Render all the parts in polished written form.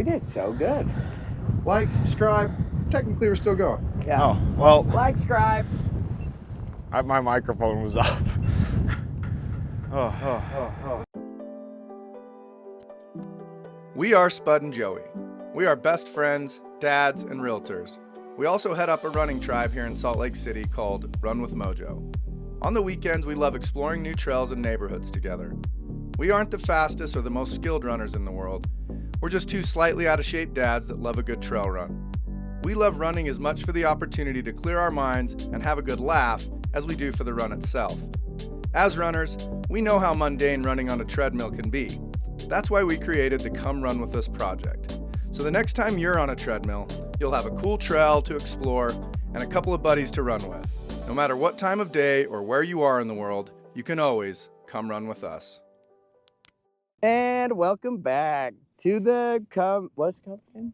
We did so good. Like, subscribe. Technically, we're still going. Yeah. Oh, well, Like, subscribe. my microphone was off. Oh. We are Spud and Joey. We are best friends, dads, and realtors. We also head up a running tribe here in Salt Lake City called Run with Mojo. On the weekends, we love exploring new trails and neighborhoods together. We aren't the fastest or the most skilled runners in the world. We're just two slightly out of shape dads that love a good trail run. We love running as much for the opportunity to clear our minds and have a good laugh as we do for the run itself. As runners, we know how mundane running on a treadmill can be. That's why we created the Come Run With Us project. So the next time you're on a treadmill, you'll have a cool trail to explore and a couple of buddies to run with. No matter what time of day or where you are in the world, you can always come run with us. And welcome back to the what's it called again?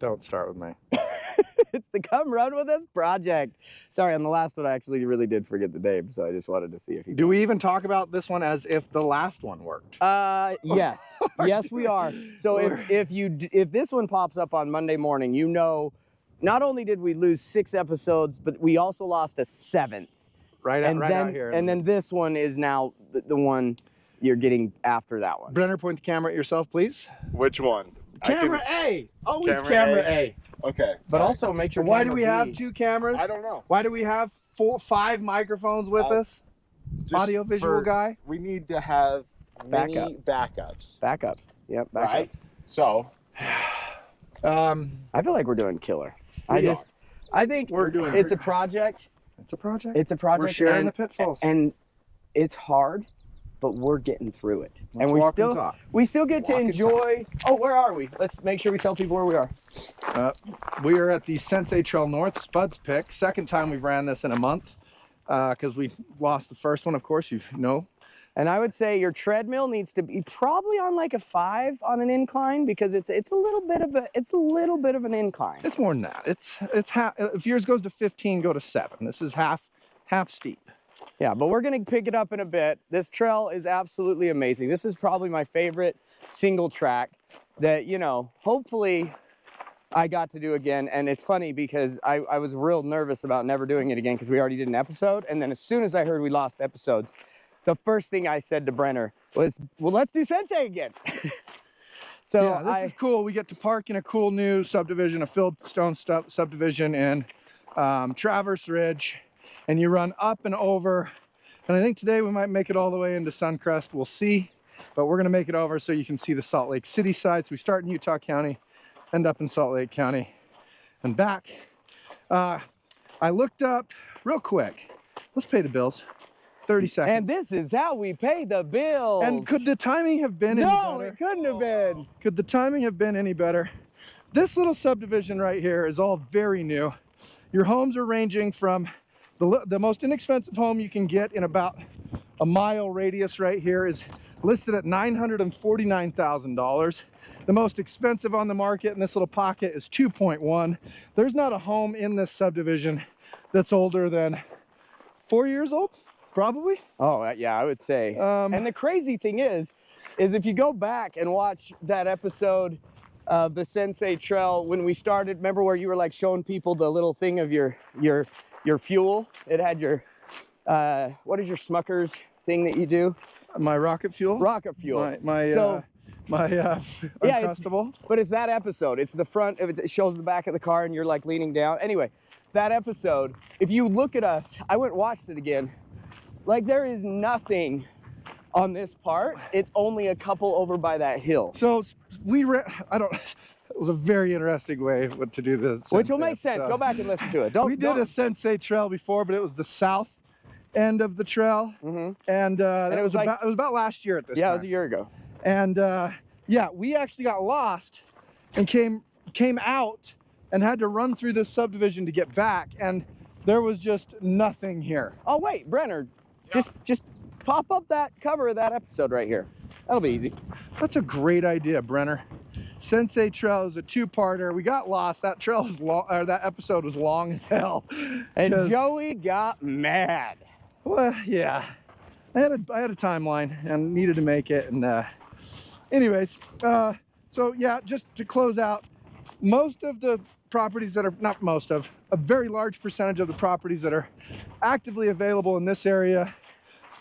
Don't start with me. It's the Come Run With Us project. Sorry, on the last one, I actually really did forget the name, so I just wanted to see if you Do we even talk about this one as if the last one worked? Yes. Yes, we are. So if this one pops up on Monday morning, you know, not only did we lose 6 episodes, but we also lost a 7th. Right out here. And then this one is now the one you're getting after that one. Brenner, point the camera at yourself, please. Which one? Camera A. Always camera A. Okay. But also make sure. Why do we have 2 cameras? I don't know. Why do we have 5 microphones with us? Audio visual guy. We need to have many backups. Backups. Yep, backups. Right? So, I feel like we're doing killer. I think We're doing it's a project. It's a project. It's a project. We're sharing the pitfalls. And it's hard, but we're getting through it. Let's and walk and talk. we still get to Walk and enjoy. Oh, where are we? Let's make sure we tell people where we are. We are at the Sensei Trail North, Spud's pick. Second time we've ran this in a month because we lost the first one, of course, you know. And I would say your treadmill needs to be probably on like a 5 on an incline because it's a little bit of an incline. It's more than that. It's half. If yours goes to 15, go to 7. This is half steep. Yeah, but we're gonna pick it up in a bit. This trail is absolutely amazing. This is probably my favorite single track that, you know, hopefully I got to do again. And it's funny because I was real nervous about never doing it again because we already did an episode. And then as soon as I heard we lost episodes, the first thing I said to Brenner was, well, let's do Sensei again. So yeah, this is cool. We get to park in a cool new subdivision, a fieldstone subdivision in Traverse Ridge. And you run up and over. And I think today we might make it all the way into Suncrest. We'll see. But we're going to make it over so you can see the Salt Lake City side. So we start in Utah County, end up in Salt Lake County, and back. I looked up real quick. Let's pay the bills. 30 seconds. And this is how we pay the bills. And could the timing have been any better? No, it couldn't have been. Could the timing have been any better? This little subdivision right here is all very new. Your homes are ranging from the most inexpensive home you can get in about a mile radius right here is listed at $949,000. The most expensive on the market in this little pocket is 2.1. There's not a home in this subdivision that's older than 4 years old, probably. Oh, yeah, I would say. And the crazy thing is if you go back and watch that episode of the Sensei Trail when we started, remember where you were like showing people the little thing of your fuel? It had your, what is your Smucker's thing that you do? My rocket fuel? Rocket fuel. My Uncrustable. But it's that episode. It's the front, it shows the back of the car and you're like leaning down. Anyway, that episode, if you look at us, I went and watched it again. Like there is nothing on this part. It's only a couple over by that hill. So it was a very interesting way to do this. Which will make sense. Go back and listen to it. We did a Sensei Trail before, but it was the south end of the trail. Mm-hmm. And it was about last year at this time. Yeah, it was a year ago. And yeah, we actually got lost and came out and had to run through this subdivision to get back. And there was just nothing here. Oh, wait, Brenner, just pop up that cover of that episode right here. That'll be easy. That's a great idea, Brenner. Sensei Trail is a 2-parter. We got lost. That trail was long, or that episode was long as hell. And Joey got mad. Well, yeah. I had a timeline and needed to make it. And anyways, so So yeah, just to close out, most of the properties that are, not most of, a very large percentage of the properties that are actively available in this area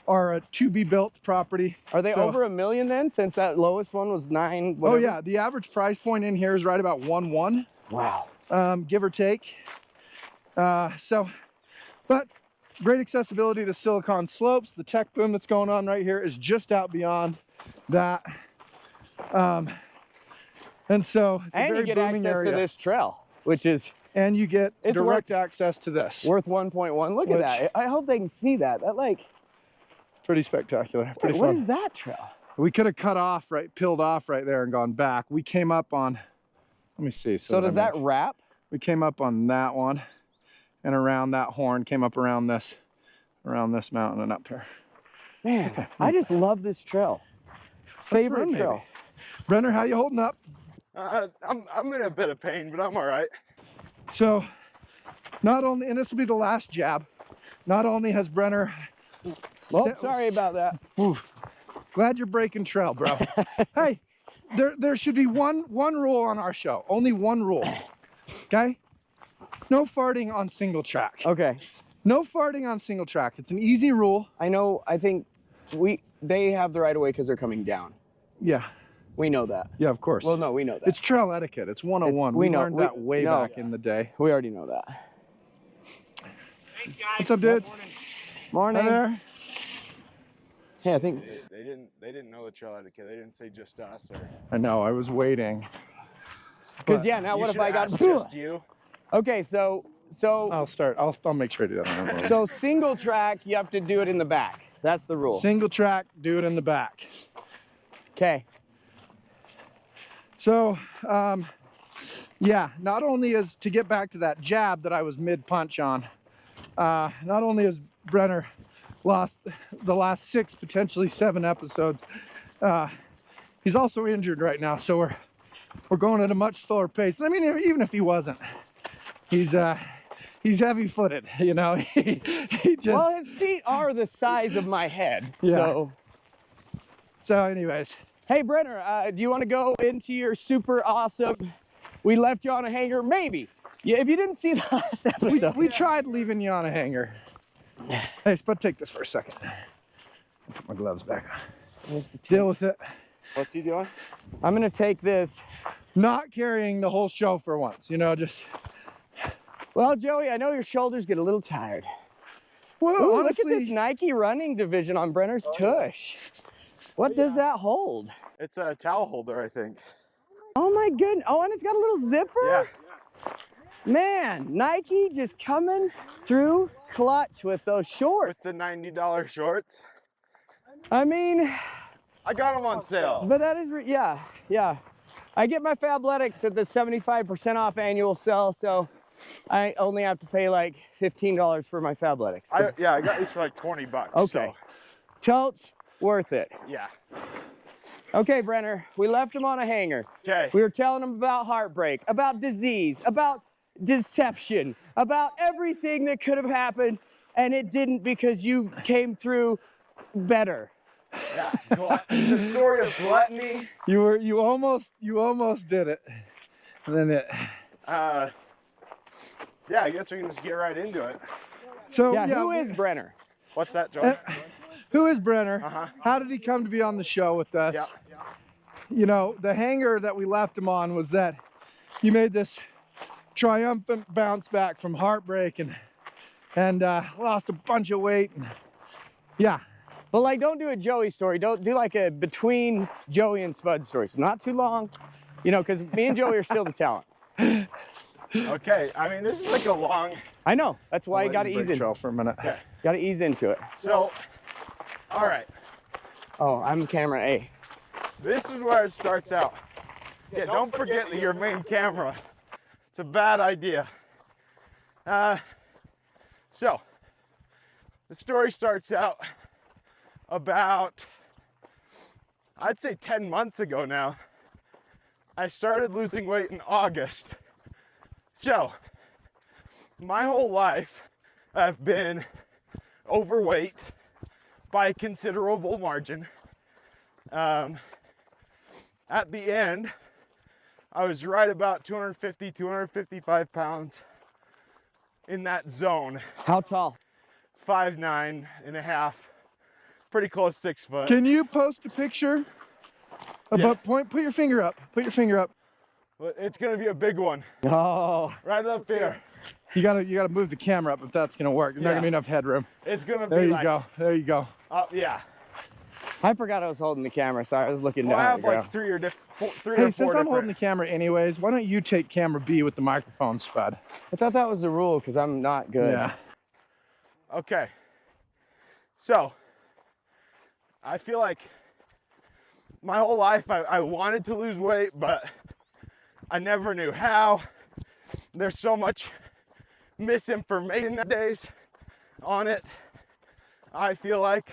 are a to-be-built property. Are they over $1 million then, since that lowest one was 9 whatever? Oh yeah, the average price point in here is right about 1.1. Wow. Give or take. But great accessibility to silicon slopes. The tech boom that's going on right here is just out beyond that. And so it's a And very you get booming access area. to this trail, which is And you get It's direct access to this. worth 1.1. Look at that. I hope they can see that. That like, Pretty spectacular, pretty what fun. is that trail? We could have cut off, peeled off right there and gone back. We came up on, let me see. So does that wrap? We came up on that one and around that horn, came up around this mountain and up there. Man, Okay. I just love this trail. Favorite run, trail. maybe. Brenner, how you holding up? I'm in a bit of pain, but I'm all right. So not only, and this will be the last jab, not only has Brenner, Oh, sorry about that. oof, glad you're breaking trail, bro. Hey, there should be one rule on our show, only one rule, okay? No farting on single track. Okay. No farting on single track. It's an easy rule. I know, I think they have the right of way because they're coming down. Yeah, We know that. yeah, of course. Well, no, we know that. It's trail etiquette. It's 101. we We know- learned that way no. back in the day. We already know that. Thanks, guys. What's up, dude? Morning. Hi there. Hey, I think They didn't know the trail etiquette. They didn't say just us or. I know, I was waiting. because But yeah. Now You what if should I got? ask just you? Okay, so I'll make sure I do that. so single track, you have to do it in the back. That's the rule. Single track, do it in the back. Okay. So, yeah, not only is, to get back to that jab that I was mid-punch on, not only has Brenner lost the last 6, potentially 7 episodes, he's also injured right now, so we're going at a much slower pace. I mean, even if he wasn't, he's heavy-footed, you know. he just, Well, his feet are the size of my head. Yeah. So anyways, Hey, Brenner, do you want to go into your super awesome, we left you on a hanger? Maybe. Yeah, if you didn't see the last episode. we tried leaving you on a hanger. Hey, Spud, take this for a second. Put my gloves back on. Deal with it. What's he doing? I'm going to take this. Not carrying the whole show for once, you know, just... Well, Joey, I know your shoulders get a little tired. Well, Ooh, honestly, look at this Nike running division on Brenner's tush. What does that hold? It's a towel holder, I think. Oh my goodness. Oh, and it's got a little zipper? Yeah. Man, Nike just coming through clutch with those shorts. With the $90 shorts. I mean, I got them on sale. but that is, yeah. I get my Fabletics at the 75% off annual sale, so I only have to pay like $15 for my Fabletics. I got these for like 20 bucks. Okay. Totes, worth it. So, yeah. Okay, Brenner, we left him on a hanger. Okay. We were telling him about heartbreak, about disease, about deception, about everything that could have happened, and it didn't because you came through better. Yeah. It's a story of gluttony. you almost did it. And then it... Yeah, I guess we can just get right into it. So, Yeah, who is Brenner? What's that, Joey? Who is Brenner? Uh-huh. How did he come to be on the show with us? Yeah. You know, the hanger that we left him on was that you made this triumphant bounce back from heartbreak and lost a bunch of weight. And, yeah. But like, don't do a Joey story. Don't do like a between Joey and Spud story. So not too long, you know, because me and Joey are still the talent. Okay, I mean, this is like a long... I know. That's why you got to ease in. Trail for a minute. Yeah. Got to ease into it. So, all right. Oh, I'm camera A. This is where it starts out. Yeah, don't forget that your main camera. It's a bad idea. So, the story starts out about, I'd say 10 months ago now. I started losing weight in August. So, my whole life, I've been overweight by a considerable margin. At the end I was right about 250, 255 pounds in that zone. How tall? 5'9.5", pretty close 6 foot. Can you post a picture? Put your finger up. Put your finger up. But it's gonna be a big one. Oh, Right up here. You gotta move the camera up if that's gonna work. There's not gonna be enough headroom. It's gonna There be you like, go. There you go. Yeah. I forgot I was holding the camera. Sorry, I was looking Well, I down at have the like ground. three or Hey, four since I'm different. holding the camera anyways, why don't you take camera B with the microphone, Spud? I thought that was the rule because I'm not good. Yeah. Okay. So, I feel like my whole life I wanted to lose weight, but I never knew how. There's so much misinformation nowadays on it. I feel like.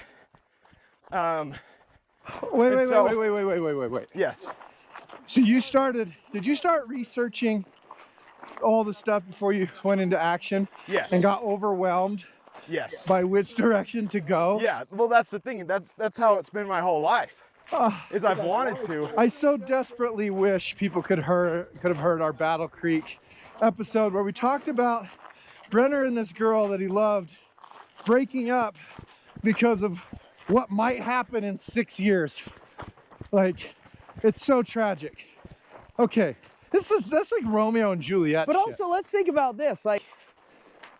Wait. Yes. So did you start researching all the stuff before you went into action? Yes. And got overwhelmed Yes. by which direction to go? Yeah. Well, that's the thing. That's how it's been my whole life. Is I've wanted to. I so desperately wish people could have heard our Battle Creek episode where we talked about Brenner and this girl that he loved breaking up because of what might happen in 6 years. Like, it's so tragic. Okay, that's like Romeo and Juliet. But shit. also, let's think about this. Like,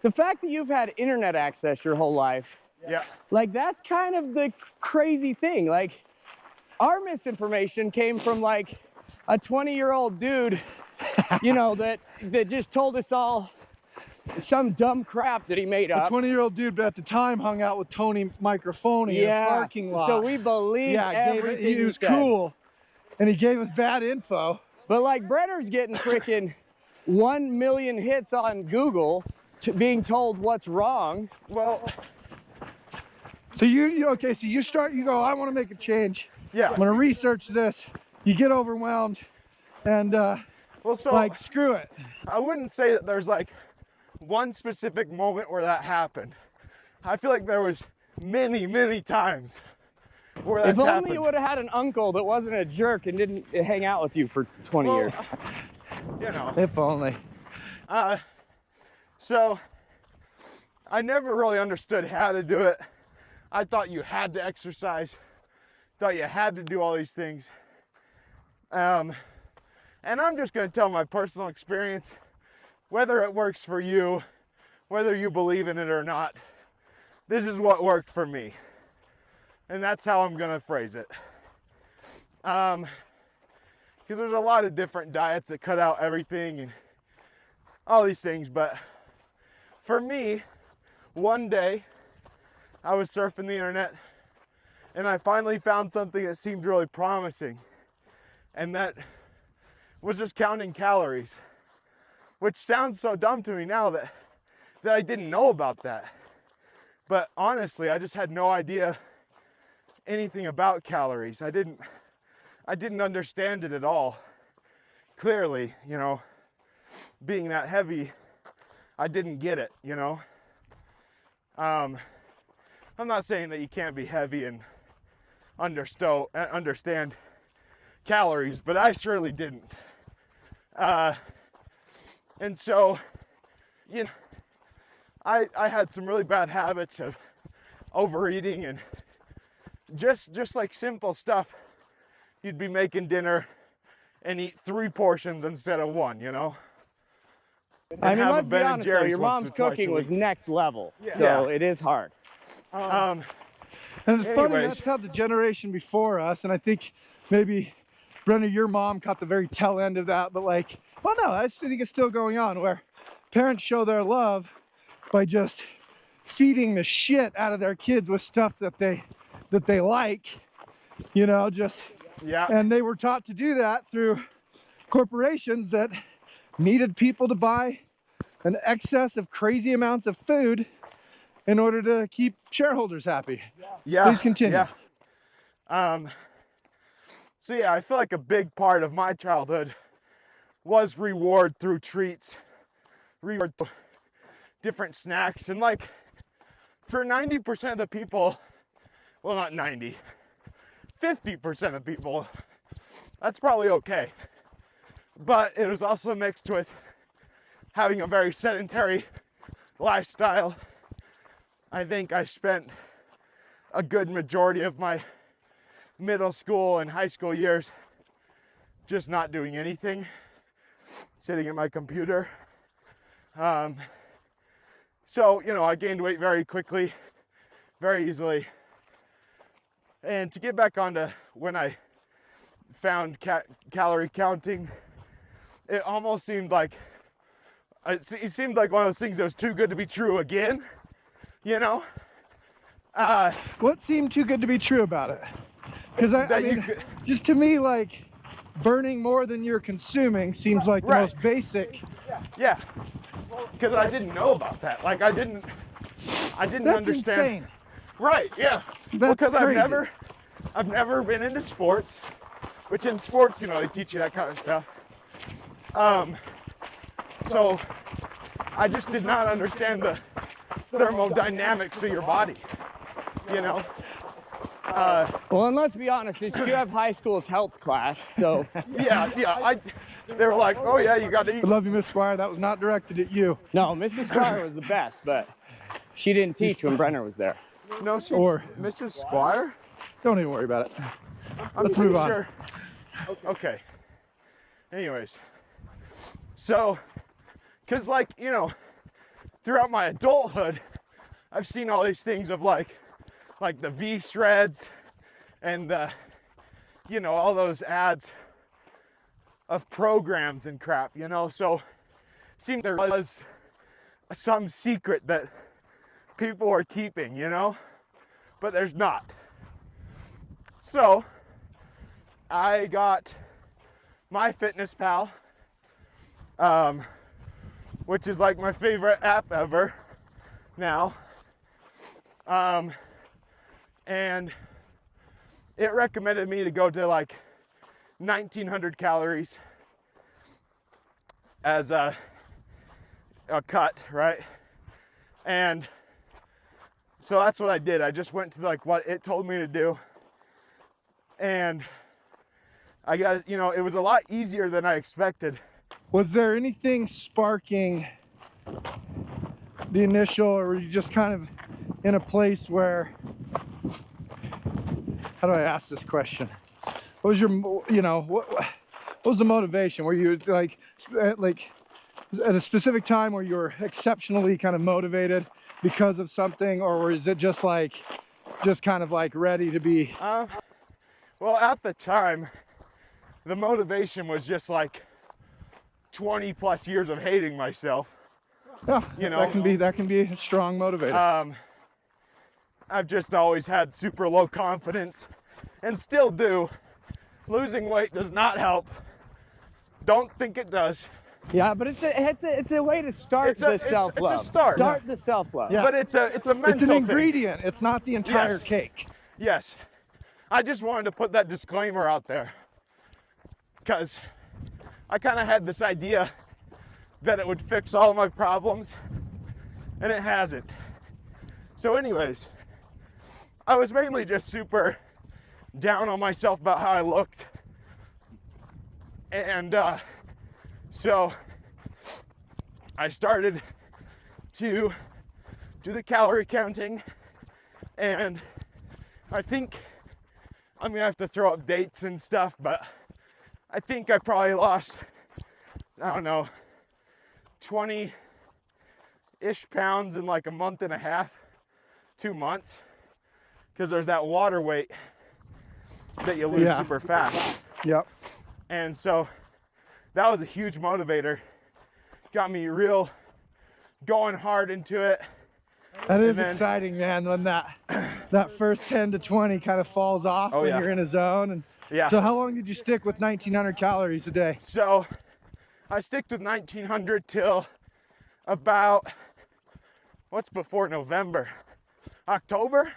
the fact that you've had internet access your whole life, Yeah. like, that's kind of the crazy thing. Like, our misinformation came from, like, a 20-year-old dude, you know, that just told us all some dumb crap that he made a up. 20-year-old dude, but at the time hung out with Tony Microphone in a parking lot. So we believed everything he was said. cool, and he gave us bad info. But like Brenner's getting freaking 1 million hits on Google being told what's wrong. Well. So you go, I want to make a change. Yeah. I'm gonna research this. You get overwhelmed, and Well, so like, screw it. I wouldn't say that there's like one specific moment where that happened. I feel like there was many, many times where that's If only happened. you would have had an uncle that wasn't a jerk and didn't hang out with you for 20 Well, years. You know. If only. So I never really understood how to do it. I thought you had to exercise. Thought you had to do all these things. And I'm just gonna tell my personal experience, whether it works for you, whether you believe in it or not. This is what worked for me. And that's how I'm gonna phrase it. Because there's a lot of different diets that cut out everything and all these things, but for me, one day I was surfing the internet and I finally found something that seemed really promising, and that was just counting calories, which sounds so dumb to me now that I didn't know about that. But honestly, I just had no idea anything about calories. I didn't understand it at all. Clearly, you know, being that heavy, I didn't get it, you know. I'm not saying that you can't be heavy and understand calories, but I surely didn't. And so, you know, I had some really bad habits of overeating and just like simple stuff. You'd be making dinner and eat 3 portions instead of 1, you know? And I mean, have a let's be Ben and honest though, Jerry's your once mom's or twice a cooking was week. next level. Yeah. So it is hard. And it's funny, Anyways. that's how the generation before us, and I think maybe, Brenner, your mom caught the very tail end of that, but like, well, no, I think it's still going on, where parents show their love by just feeding the shit out of their kids with stuff that they like, you know, Yeah. and they were taught to do that through corporations that needed people to buy an excess of crazy amounts of food in order to keep shareholders happy. Yeah. Please continue. Yeah. So yeah, I feel like a big part of my childhood was reward through treats, reward through different snacks, and like for 90% of the people, well, not 90, 50% of people, that's probably okay. but it was also mixed with having a very sedentary lifestyle. I think I spent a good majority of my middle school and high school years just not doing anything, sitting at my computer. So, you know, I gained weight very quickly, very easily. And to get back onto when I found calorie counting, it almost seemed like, it seemed like one of those things that was too good to be true again, you know? What seemed too good to be true about it? Because I mean, just to me, like, burning more than you're consuming seems like the Right. most basic. Yeah, because I didn't know about that. Like, I didn't That's understand. insane. Right, yeah. That's Because crazy. I've never been into sports, which in sports, you know, they teach you that kind of stuff. So I just did not understand the thermodynamics of your body, you know? Well, and let's be honest, you have high school's health class, so Yeah. They were like, oh yeah, you got to eat. I love you, Miss Squire. That was not directed at you. no, Mrs. Squire was the best, but she didn't teach when Brenner was there. No, she, Or- Mrs. Squire? Don't even worry about it. I'm Let's pretty move on. sure. Okay. Anyways, so, because like, you know, throughout my adulthood, I've seen all these things of like the V shreds and the, you know, all those ads of programs and crap, you know, so it seemed there was some secret that people are keeping, you know, but there's not. So I got MyFitnessPal, which is like my favorite app ever now. And it recommended me to go to like 1,900 calories as a cut, right? And so that's what I did. I just went to like what it told me to do. And I got, you know, it was a lot easier than I expected. Was there anything sparking the initial, or were you just kind of in a place where, how do I ask this question? What was your, you know, what was the motivation? Were you like at a specific time where you were exceptionally kind of motivated because of something, or was it just kind of like ready to be? Well, at the time, the motivation was just like 20 plus years of hating myself. Yeah, You know, that can be a strong motivator. I've just always had super low confidence and still do. Losing weight does not help. Don't think it does. Yeah, but it's a way to start the self-love. It's a start. Start the self-love. Yeah. But it's a mental It's an thing. ingredient. It's not the entire Yes. cake. Yes. I just wanted to put that disclaimer out there because I kind of had this idea that it would fix all of my problems, and it hasn't. So anyways, I was mainly just super down on myself about how I looked. And so I started to do the calorie counting, and I think I'm gonna have to throw up dates and stuff, but I think I probably lost, I don't know, 20-ish pounds in like a month and a half, 2 months, because there's that water weight that you lose Yeah. super fast. Yep. And so that was a huge motivator. Got me real going hard into it. That is then- exciting, man, when that first 10 to 20 kind of falls off Oh, when yeah. you're in a zone. And Yeah. so how long did you stick with 1,900 calories a day? So I sticked with 1,900 till about, what's before November? October,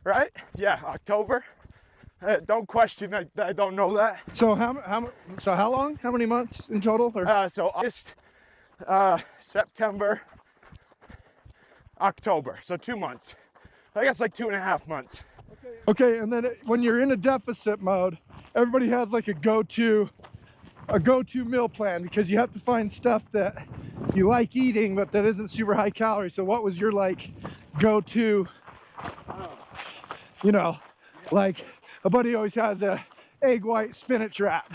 right? Yeah, October. Don't question, I don't know that. So how long? How many months in total? Or So August, September, October, so 2 months. I guess like 2.5 months. okay, and then when you're in a deficit mode, everybody has like a go-to a go-to meal plan, because you have to find stuff that you like eating but that isn't super high calorie. So what was your like go-to, you know, like a buddy always has a egg white spinach wrap,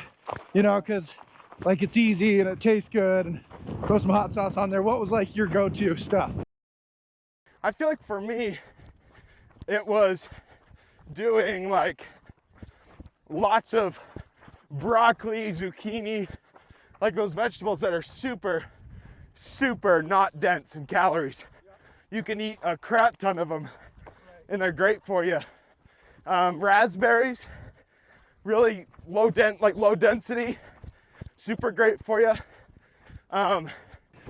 you know, because like it's easy and it tastes good, and throw some hot sauce on there. What was like your go-to stuff? I feel like for me, it was doing like lots of broccoli, zucchini, like those vegetables that are super, super not dense in calories. You can eat a crap ton of them and they're great for you. Raspberries, really low density, super great for you.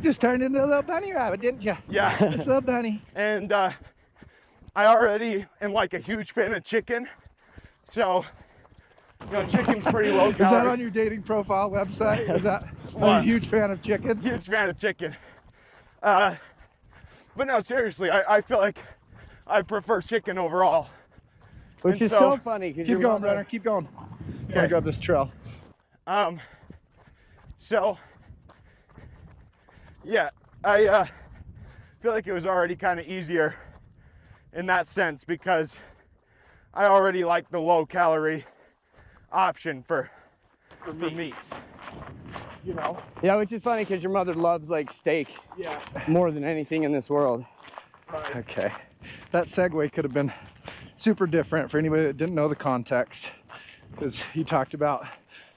Just turned into a little bunny rabbit, didn't you? Yeah. Just a little bunny. And I already am like a huge fan of chicken. So, you know, chicken's pretty low calorie. Is that on your dating profile website? Is that a huge fan of chicken? Huge fan of chicken. But no, seriously, I feel like I prefer chicken overall. Which is so funny because Keep going, Brenner. Keep going. Okay. Gotta go up this trail. So, yeah, I feel like it was already kind of easier in that sense because I already like the low calorie option for meats. You know? Yeah, which is funny because your mother loves like steak more than anything in this world. Okay. That segue could have been super different for anybody that didn't know the context, because he talked about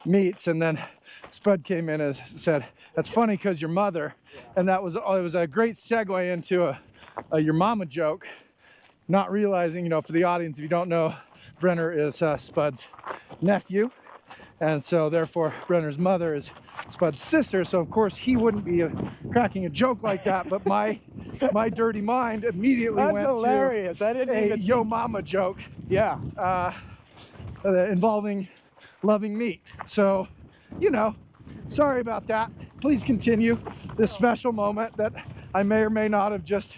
meats, and then Spud came in and said, that's funny because your mother, and it was a great segue into a your mama joke, not realizing, you know, for the audience, if you don't know, Brenner is Spud's nephew, and so therefore Brenner's mother is Spud's sister, so of course he wouldn't be cracking a joke like that, but my dirty mind immediately went hilarious. to I didn't a even yo mama joke. Yeah. Involving loving meat. So, you know, sorry about that. Please continue this special moment that I may or may not have just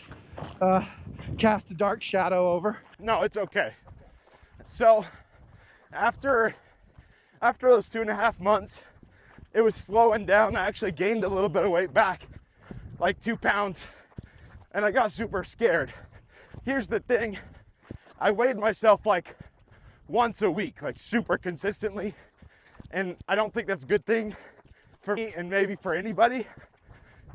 cast a dark shadow over. No, it's okay. So after those 2.5 months, it was slowing down. I actually gained a little bit of weight back, like 2 pounds, and I got super scared. Here's the thing, I weighed myself like once a week, like super consistently, and I don't think that's a good thing for me and maybe for anybody,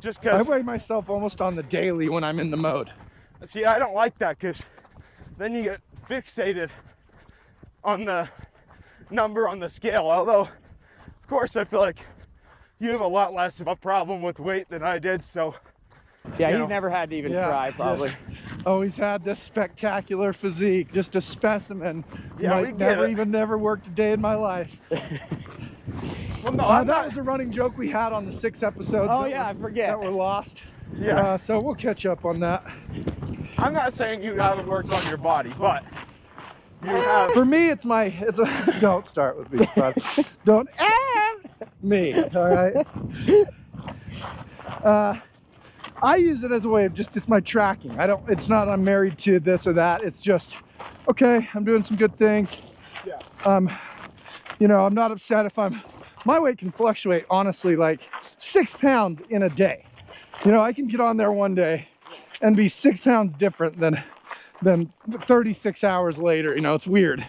just because I weigh myself almost on the daily when I'm in the mode. See, I don't like that because then you get fixated on the number on the scale, although of course I feel like you have a lot less of a problem with weight than I did, so Yeah, he's never had to even try, probably. Always had this spectacular physique, just a specimen. Yeah, we get it. Never worked a day in my life. Well, no, that was a running joke we had on the 6 episodes. Oh yeah, I forget. That were lost. Yeah. So we'll catch up on that. I'm not saying you haven't worked on your body, but you have. For me, don't start with me, bud. Don't me, all right? I use it as a way of it's my tracking. It's not I'm married to this or that. It's just, okay, I'm doing some good things. Yeah. You know, I'm not upset if my weight can fluctuate, honestly, like 6 pounds in a day. You know, I can get on there one day and be 6 pounds different than 36 hours later. You know, it's weird.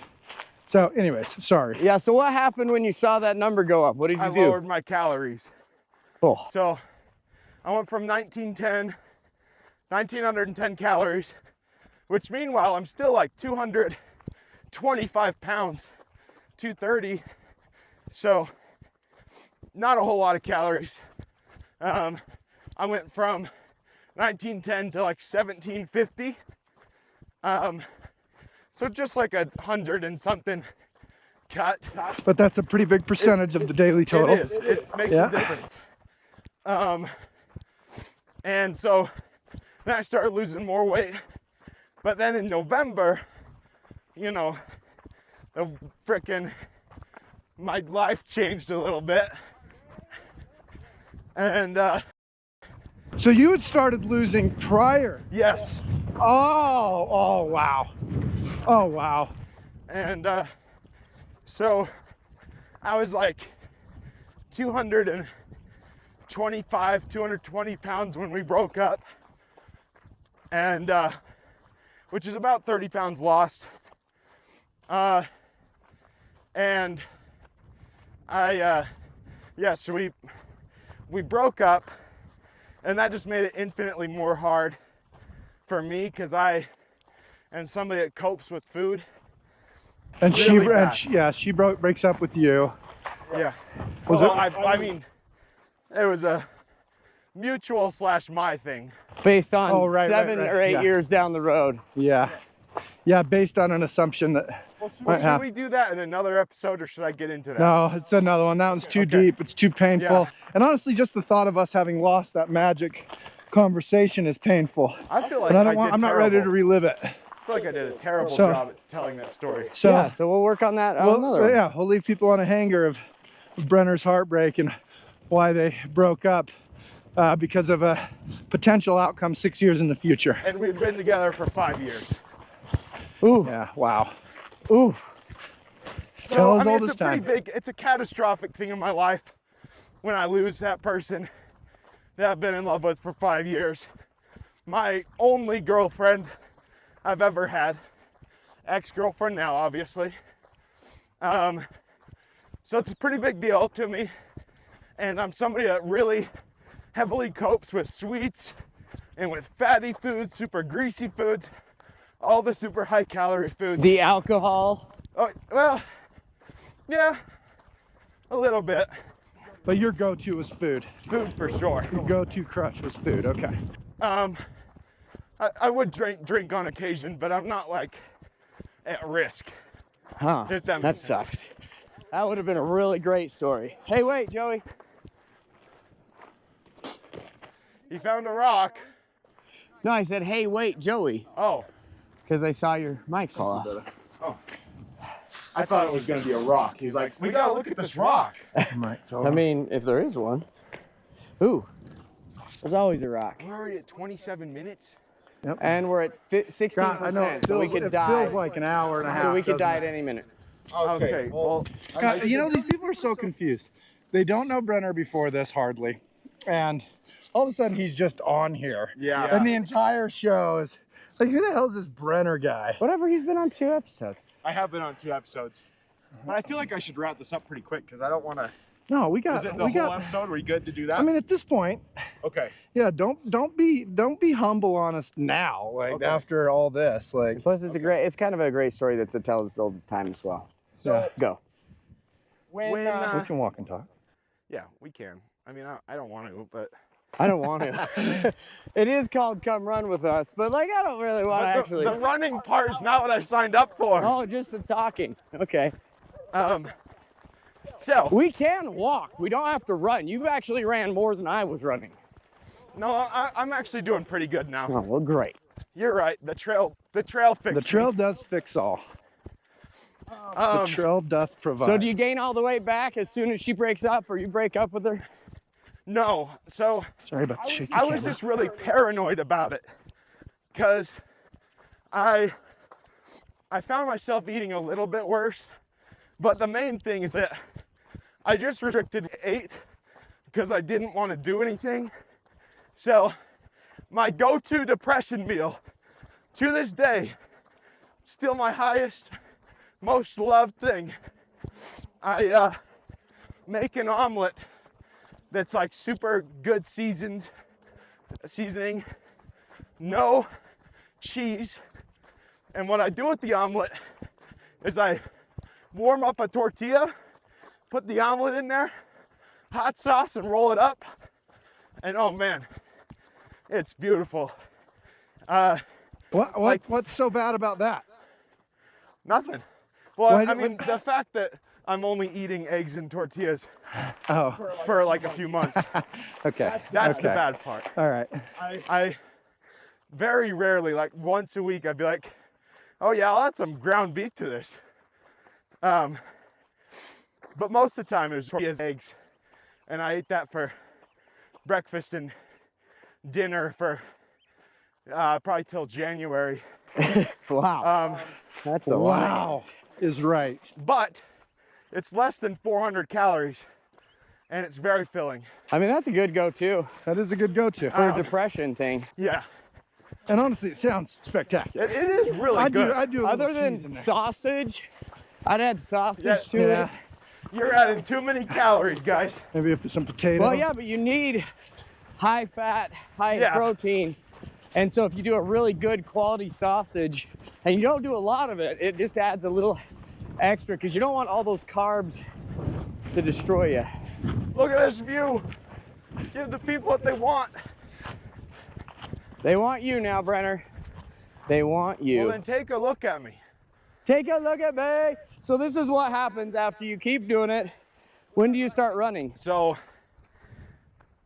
So anyways, sorry. Yeah, so what happened when you saw that number go up? What did you do? I lowered my calories. Oh. So I went from 1910 calories, which meanwhile, I'm still like 225 pounds, 230. So not a whole lot of calories. I went from 1910 to like 1750. So just like 100 and something cut. But that's a pretty big percentage of the daily total. It is. It makes a difference. And so then I started losing more weight. But then in November, you know, my life changed a little bit. And so you had started losing prior? yes. Oh wow. Oh wow. And so I was like 225, 220 pounds when we broke up, and which is about 30 pounds lost. And so we broke up, and that just made it infinitely more hard for me because I am somebody that copes with food. And really she breaks up with you. Yeah. Was well, it? I mean, it was a mutual / my thing. Based on right, 7 or 8 yeah. years down the road. Yeah. Yeah, based on an assumption that might Should happen. we do that in another episode, or should I get into that? No, it's another one. That one's too deep. It's too painful. Yeah. And honestly, just the thought of us having lost that magic conversation is painful. I feel like And I'm not ready to terrible. relive it. I feel like I did a terrible So- job at telling that story. So, Yeah, so we'll work on that on another one. yeah, we'll leave people on a hanger of Brenner's heartbreak and why they broke up because of a potential outcome 6 years in the future. And we've been together for 5 years. Ooh, Yeah, wow. ooh. So, Tell as I mean, old it's as a pretty time. big, it's a catastrophic thing in my life when I lose that person that I've been in love with for 5 years. My only girlfriend I've ever had. Ex-girlfriend now, obviously. So it's a pretty big deal to me. And I'm somebody that really heavily copes with sweets and with fatty foods, super greasy foods, all the super high calorie foods. The alcohol. Oh, well, yeah, a little bit. But your go-to was food. Food for sure. Your go-to crutch was food. Okay. I would drink on occasion, but I'm not like at risk. Huh, If that that makes sense. sucks. That would have been a really great story. Hey, wait, Joey. He found a rock. No, I said, hey, wait, Joey, Oh, because I saw your mic fall off. I thought it was gonna be a rock. He's like, we gotta look at this rock. Right. So I mean, if there is one. Ooh, there's always a rock. We're already at 27 minutes. And we're at 16%, God, I know it so we feels, could it die. feels like an hour and a half. So we could doesn't die it? at any minute. Okay, well, God, you know, these people are so confused. They don't know Brenner before this hardly. And all of a sudden he's just on here. Yeah. And the entire show is like, who the hell is this Brenner guy? Whatever, he's been on 2 episodes. I have been on 2 episodes. But I feel like I should wrap this up pretty quick because I don't want to. No, we Is got it the we whole got episode? Are you good to do that? I mean, at this point, okay. yeah, don't be humble on us now, like Okay. after all this. Like, Plus, it's kind of a great story that's to tell as old as time as well. So yeah, Go. when we can walk and talk. yeah, we can. I mean, I don't want to, but I don't want to. It is called Come Run With Us, but like, I don't really want to actually. the running part is not what I signed up for. Oh, just the talking. Okay. So We can walk. We don't have to run. You actually ran more than I was running. no, I'm actually doing pretty good now. Oh, well, great. You're right. The trail fixed The trail me. does fix all. The Um, trail doth provide. So do you gain all the way back as soon as she breaks up, or you break up with her? no, so Sorry about the shaky I was camera. just really paranoid about it because I found myself eating a little bit worse, but the main thing is that I just restricted 8 because I didn't want to do anything. So my go-to depression meal to this day, still my highest, most loved thing. I make an omelet that's like super good seasoning, no cheese. And what I do with the omelet is I warm up a tortilla, put the omelet in there, hot sauce, and roll it up. And oh man, it's beautiful. What's so bad about that? Nothing. Well, Why I do- mean, the fact that I'm only eating eggs and tortillas Oh, for like a few months, okay. that's the okay. bad part. All right. I very rarely, like once a week, I'd be like, oh yeah, I'll add some ground beef to this. But most of the time it was tortillas, eggs, and I ate that for breakfast and dinner for probably till January. Wow. That's a Wow lot. is right. But it's less than 400 calories, and it's very filling. I mean, that's a good go-to That is a good go-to. for a depression thing. Yeah, And honestly, it sounds spectacular. it is really good. I do a Other little than cheese in there. sausage, I'd add sausage Yeah, to Yeah. it. You're adding too many calories, guys. Maybe some potato. Well, yeah, but you need high fat, high Yeah. protein. And so if you do a really good quality sausage and you don't do a lot of it, it just adds a little extra because you don't want all those carbs to destroy you. Look at this view. Give the people what they want. They want you now, Brenner. They want you. Well, then take a look at me. Take a look at me. So this is what happens after you keep doing it. When do you start running? So,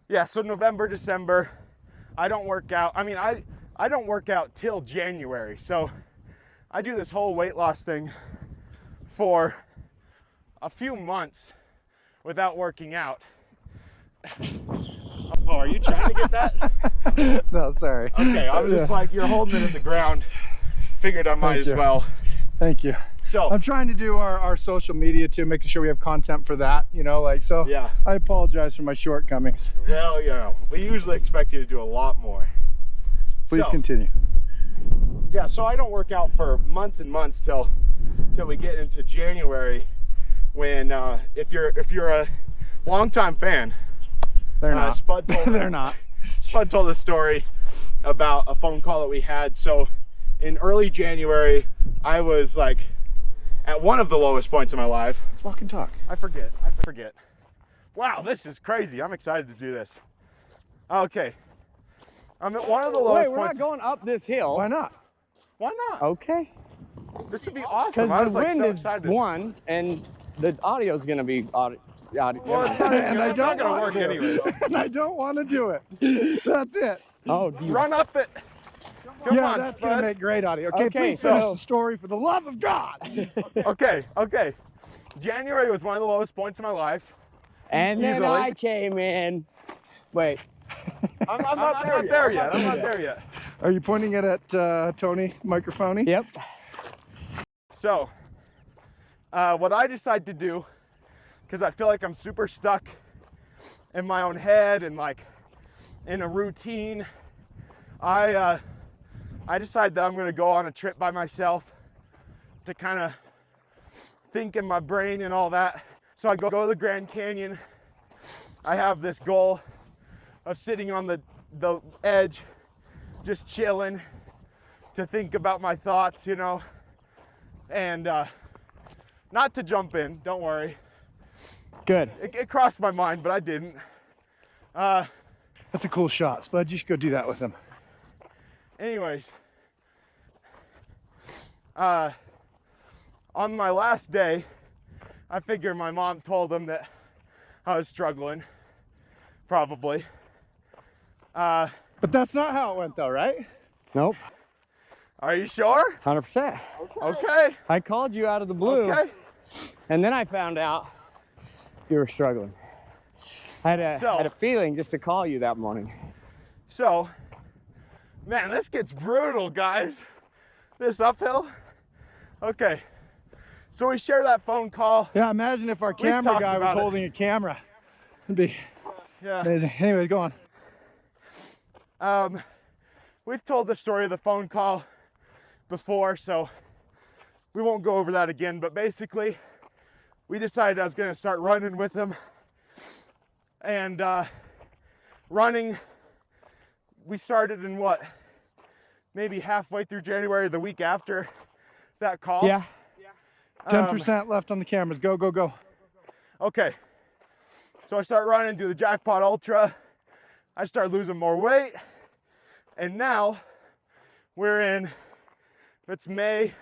yeah, so November, December, I don't work out. I mean, I don't work out till January. So I do this whole weight loss thing for a few months without working out. Oh, are you trying to get that? No, sorry. Okay, I was just like, you're holding it in the ground. Figured I might Thank as you. well. Thank you. So, I'm trying to do our social media too, making sure we have content for that, you know, like, so yeah. I apologize for my shortcomings. Well, you know, we usually expect you to do a lot more. Please So, continue. Yeah, so I don't work out for months and months till we get into January, when if you're a longtime fan, They're not. Spud told They're not. Spud told a story about a phone call that we had. So in early January, I was like at one of the lowest points in my life. Let's walk and talk. I forget. Wow, this is crazy. I'm excited to do this. Okay. I'm at one of the lowest Wait, we're points. not going up this hill. Why not? Why not? Okay. This would be awesome. I Because was the like wind so is excited. one, and the audio's going to be audio. Well, it's not, And I it's not don't gonna want work to. anyways. And I don't want to do it. That's it. Oh, do you- Run up it. Come Yeah, on, that's going to Spud. make great audio. Okay, Okay, please finish so- the story for the love of God. Okay. January was one of the lowest points in my life. And then Easily. I came in. Wait. I'm not there yet. I'm not there yet. Are you pointing it at Tony Microphone? Yep. So, what I decided to do, because I feel like I'm super stuck in my own head and like in a routine, I decided that I'm gonna go on a trip by myself to kind of think in my brain and all that. So I go to the Grand Canyon. I have this goal of sitting on the edge, just chilling, to think about my thoughts, you know, and not to jump in, don't worry. Good. It crossed my mind, but I didn't. That's a cool shot, Spud. You should go do that with him. Anyways, on my last day, I figure my mom told him that I was struggling, probably. But that's not how it went, though, right? Nope. Are you sure? 100%. Okay. I called you out of the blue, Okay. and then I found out you were struggling. I had a feeling just to call you that morning. So, man, this gets brutal, guys. This uphill. Okay. So we share that phone call. Yeah, imagine if our camera talked guy was about it. holding a camera. It'd be Yeah. amazing. Anyway, go on. We've told the story of the phone call before, so we won't go over that again. But basically, we decided I was going to start running with him. And running, we started in what? Maybe halfway through January, the week after that call. Yeah. 10% left on the cameras. Go, go, go. Okay. So I start running, do the Jackpot Ultra. I start losing more weight. And now we're in, it's May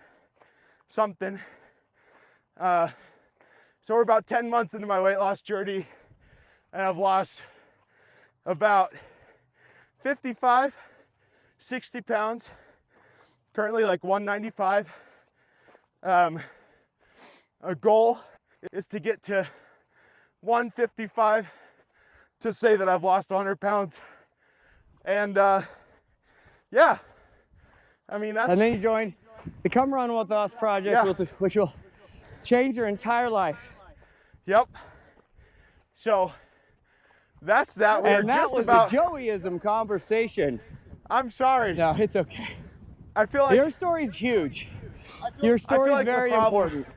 something. So we're about 10 months into my weight loss journey, and I've lost about 55, 60 pounds. Currently like 195. A goal is to get to 155 to say that I've lost 100 pounds. And yeah, I mean, that's, And then you join the Come Run With Us project, Yeah. which will change your entire life. yep. So That's that. We're And that just was about. a Joeyism conversation. I'm sorry. No, it's okay. I feel like Your story's huge. Your story's like the very problem important.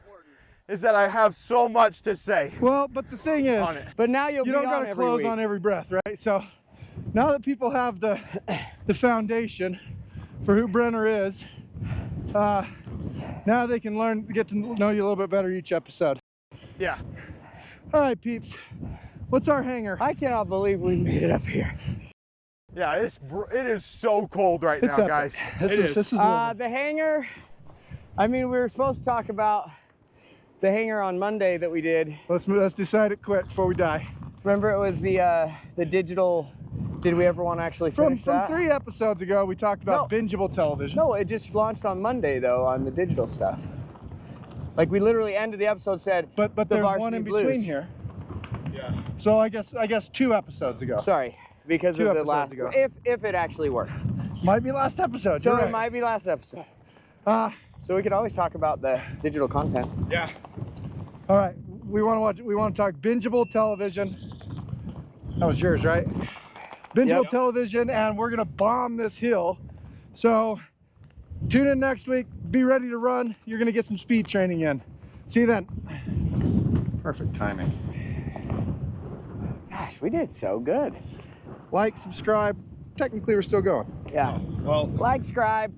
is that I have so much to say Well, but the thing is, on it. But now you'll you be don't on got to every close week. on every breath, right? So now that people have the foundation for who Brenner is, now they can get to know you a little bit better each episode. Yeah. All right, peeps. What's our hanger? I cannot believe we made it up here. Yeah, it is so cold right It's now, epic. guys. This is The hanger, I mean, we were supposed to talk about the hanger on Monday that we did. let's decide it quick before we die. Remember, it was the digital. Did we ever want to actually From finish that? 3 episodes ago, we talked about bingeable television. No, it just launched on Monday though on the digital stuff. Like we literally ended the episode said. But the there's Varsity one in Blues. between here. Yeah. So I guess 2 episodes ago. Sorry, because 2 of the episodes last. ago. If it actually worked. Might be last episode. So you're it right. might be last episode. Ah, So we could always talk about the digital content. Yeah. all right. We want to talk bingeable television. That was yours, right? Bingeable Yep. television, and we're gonna bomb this hill. So tune in next week. Be ready to run. You're gonna get some speed training in. See you then. Perfect timing. Gosh, we did so good. Like, subscribe. Technically, we're still going. Yeah. Well, Like, subscribe.